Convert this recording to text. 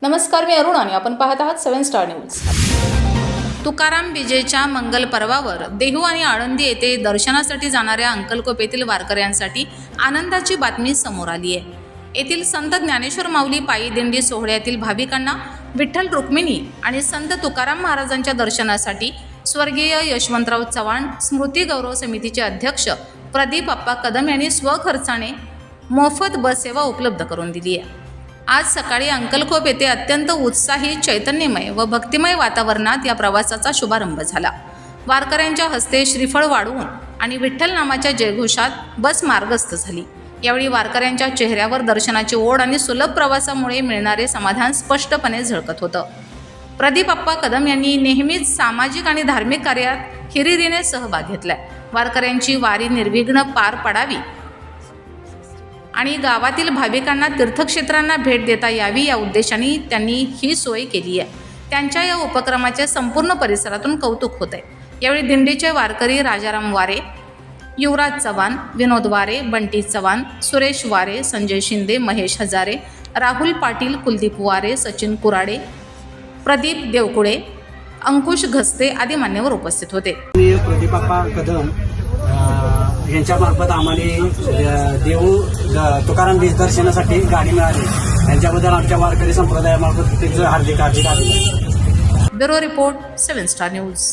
नमस्कार, मी अरुण आणि आपण पाहत आहात 7 स्टार न्यूज। तुकाराम बीजेच्या मंगल पर्वावर देहू आणि आळंदी येथे दर्शनासाठी जाणाऱ्या अंकलकोप येथील वारकऱ्यांसाठी आनंदाची बातमी समोर आली आहे। येथील संत ज्ञानेश्वर माऊली पायी दिंडी सोहळ्यातील भाविकांना विठ्ठल रुक्मिणी आणि संत तुकाराम महाराजांच्या दर्शनासाठी स्वर्गीय यशवंतराव चव्हाण स्मृती गौरव समितीचे अध्यक्ष प्रदीप अप्पा कदम यांनी स्वखर्चाने मोफत बस सेवा उपलब्ध करून दिली आहे। आज सकाळी अंकलकोप येथे अत्यंत उत्साही, चैतन्यमय व भक्तिमय वातावरणात या प्रवासाचा शुभारंभ झाला। वारकऱ्यांच्या हस्ते श्रीफळ वाढवून आणि विठ्ठल नामाच्या जयघोषात बस मार्गस्थ झाली। यावेळी वारकऱ्यांच्या चेहऱ्यावर दर्शनाची ओढ आणि सुलभ प्रवासामुळे मिळणारे समाधान स्पष्टपणे झळकत होतं। प्रदीप अप्पा कदम यांनी नेहमीच सामाजिक आणि धार्मिक कार्यात हिरिरीने सहभाग घेतलाय। वारकऱ्यांची वारी निर्विघ्न पार पडावी आणि गावातील भाविकांना तीर्थक्षेत्रांना भेट देता यावी या उद्देशाने त्यांनी ही सोय केली आहे। त्यांच्या या उपक्रमाचे संपूर्ण परिसरातून कौतुक होत आहे। यावेळी दिंडीचे वारकरी राजाराम वारे, युवराज चव्हाण, विनोद वारे, बंटी चव्हाण, सुरेश वारे, संजय शिंदे, महेश हजारे, राहुल पाटील, कुलदीप वारे, सचिन कुराडे, प्रदीप देवकुळे, अंकुश घस्ते आदी मान्यवर उपस्थित होते। प्रदीप अप्पा कदम यांच्यामार्फत आम्हाला देहू तुकाराम बीज दर्शनासाठी गाडी मिळाली। त्यांच्याबद्दल आमच्या वारकरी संप्रदायामार्फत हार्दिक अभिनंदन। Bureau report 7 star news.